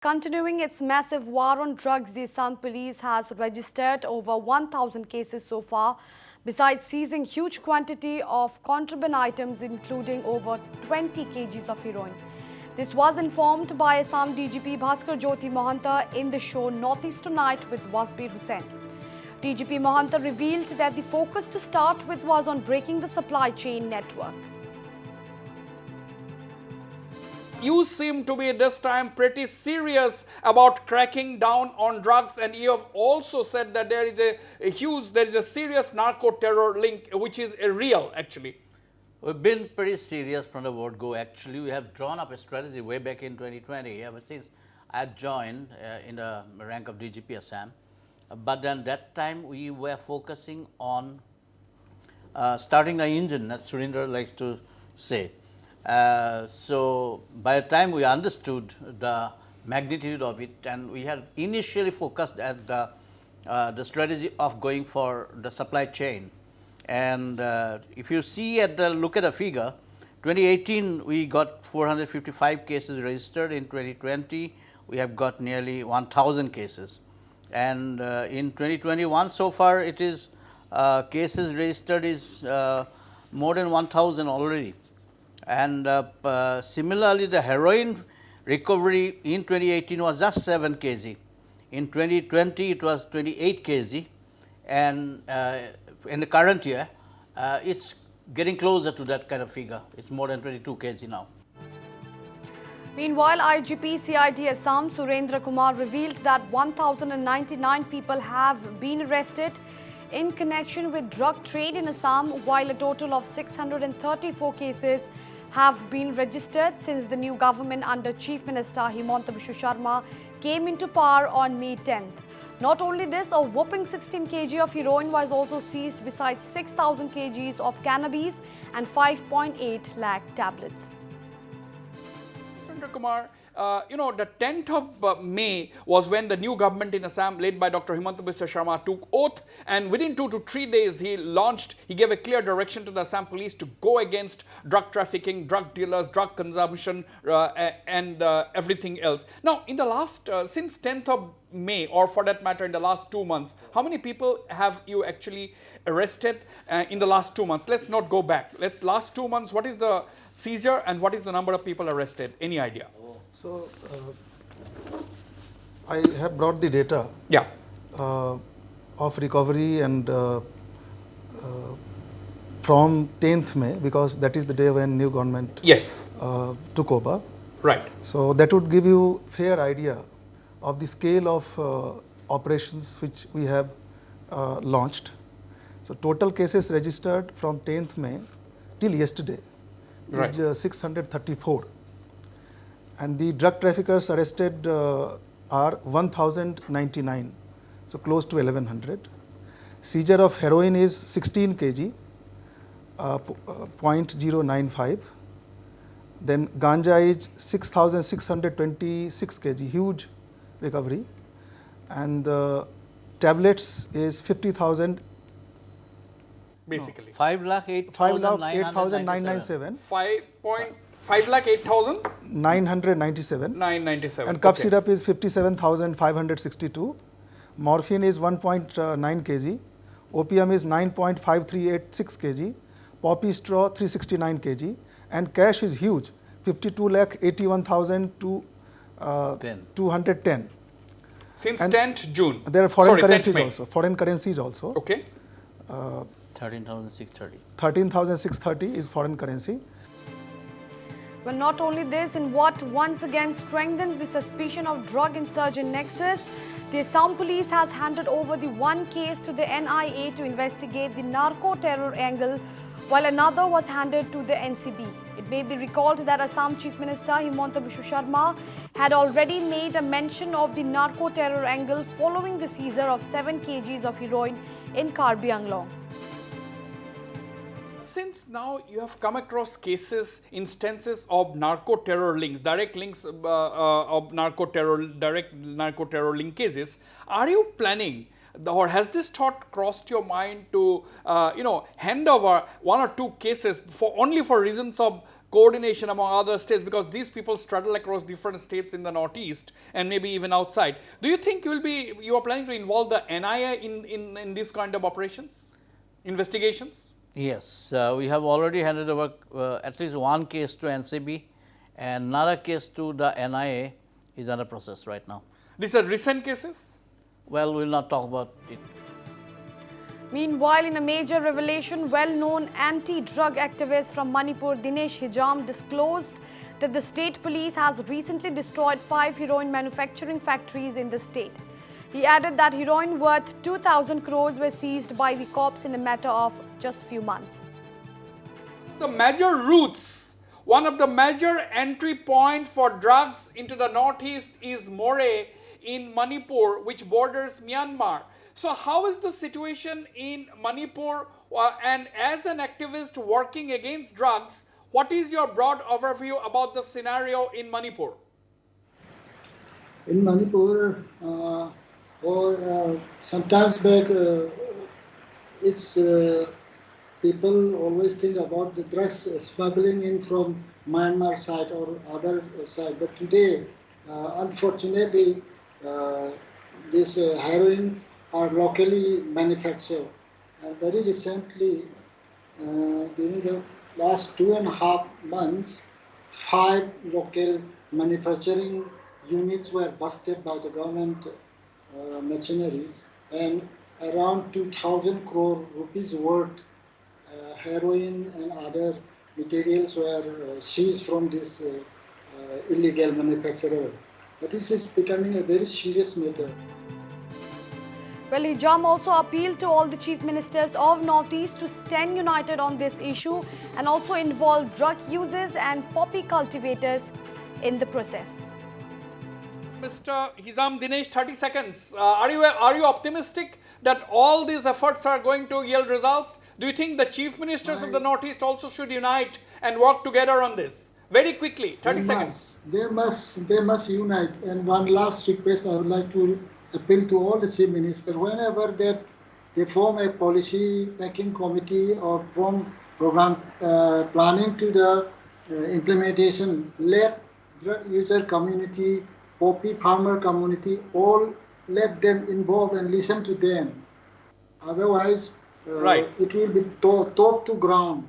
Continuing its massive war on drugs, the Assam police has registered over 1,000 cases so far, besides seizing huge quantity of contraband items including over 20 kgs of heroin. This was informed by Assam DGP Bhaskar Jyoti Mahanta in the show Northeast Tonight with Wasbir Hussain. DGP Mahanta revealed that the focus to start with was on breaking the supply chain network. You seem to be this time pretty serious about cracking down on drugs, and you have also said that there is a serious narco-terror link, which is real actually. We've been pretty serious from the word go. Actually, we have drawn up a strategy way back in 2020, ever since I joined in the rank of DGP Assam. But then that time we were focusing on starting the engine, that Surinder likes to say. So by the time we understood the magnitude of it, and we had initially focused at the strategy of going for the supply chain. And if you see look at the figure, 2018 we got 455 cases registered. In 2020 we have got nearly 1,000 cases, and in 2021 so far it is cases registered is more than 1,000 already. And similarly, the heroin recovery in 2018 was just 7 kg. In 2020, it was 28 kg, and in the current year, it's getting closer to that kind of figure. It's more than 22 kg now. Meanwhile, IGP CID Assam Surendra Kumar revealed that 1,099 people have been arrested in connection with drug trade in Assam, while a total of 634 cases have been registered since the new government under Chief Minister Himanta Biswa Sharma came into power on May 10th. Not only this, a whopping 16 kg of heroin was also seized, besides 6,000 kgs of cannabis and 5.8 lakh tablets. Sundar Kumar, the 10th of May was when the new government in Assam, led by Dr. Himanta Biswa Sharma, took oath, and within 2 to 3 days he gave a clear direction to the Assam police to go against drug trafficking, drug dealers, drug consumption, and everything else. Now, in the last, since 10th of May, or for that matter in the last 2 months, how many people have you actually arrested in the last 2 months? Let's not go back. Last 2 months, what is the seizure and what is the number of people arrested? Any idea? So, I have brought the data of recovery and from 10th May, because that is the day when new government took over. Right. So, that would give you fair idea of the scale of operations which we have launched. So, total cases registered from 10th May till yesterday is 634. And the drug traffickers arrested are 1,099, so close to 1,100. Seizure of heroin is 16 kg, 0.095. Then ganja is 6,626 kg, huge recovery. And tablets is 50,000. Basically. 5,08,997. 5,08,997. 997. And cough syrup is 57,562. Morphine is 1.9 kg. Opium is 9.5386 kg. Poppy straw 369 kg. And cash is huge, 52,81,210. Since 10th June. There are foreign currencies also. Foreign currencies also. Okay. 13,630. 13,630 is foreign currency. Well, not only this, in what once again strengthens the suspicion of drug insurgent nexus, the Assam police has handed over the one case to the NIA to investigate the narco-terror angle, while another was handed to the NCB. It may be recalled that Assam Chief Minister Himanta Biswa Sharma had already made a mention of the narco-terror angle following the seizure of 7 kgs of heroin in Karbi Anglong. Since now you have come across instances of narco-terror links, direct links of direct narco-terror linkages, are you planning, or has this thought crossed your mind to, hand over 1 or 2 cases only for reasons of coordination among other states, because these people straddle across different states in the northeast and maybe even outside. Do you think you are planning to involve the NIA in these kind of operations, investigations? Yes, we have already handed over at least one case to NCB, and another case to the NIA is under process right now. These are recent cases? Well, we will not talk about it. Meanwhile, in a major revelation, well-known anti-drug activist from Manipur, Dinesh Hijam, disclosed that the state police has recently destroyed 5 heroin manufacturing factories in the state. He added that heroin worth 2,000 crores were seized by the cops in a matter of just few months. The major routes, one of the major entry point for drugs into the northeast is Moreh in Manipur, which borders Myanmar. So how is the situation in Manipur, and as an activist working against drugs, what is your broad overview about the scenario in Manipur? In Manipur, sometimes back, it's people always think about the drugs smuggling in from Myanmar side or other side. But today, unfortunately, this heroin are locally manufactured. Very recently, during the last 2.5 months, 5 local manufacturing units were busted by the government machineries, and around 2,000 crore rupees worth heroin and other materials were seized from this illegal manufacturer. But this is becoming a very serious matter. Well, Hijam also appealed to all the chief ministers of Northeast to stand united on this issue and also involve drug users and poppy cultivators in the process. Mr. Hijam, Dinesh, 30 seconds. Are you optimistic that all these efforts are going to yield results? Do you think the chief ministers of the Northeast also should unite and work together on this? Very quickly, 30 seconds. They must unite. And one last request I would like to appeal to all the chief ministers, whenever they form a policy making committee or form program planning to the implementation, let drug user community, poppy farmer community, all let them involve and listen to them. Otherwise, right. It will be top to ground.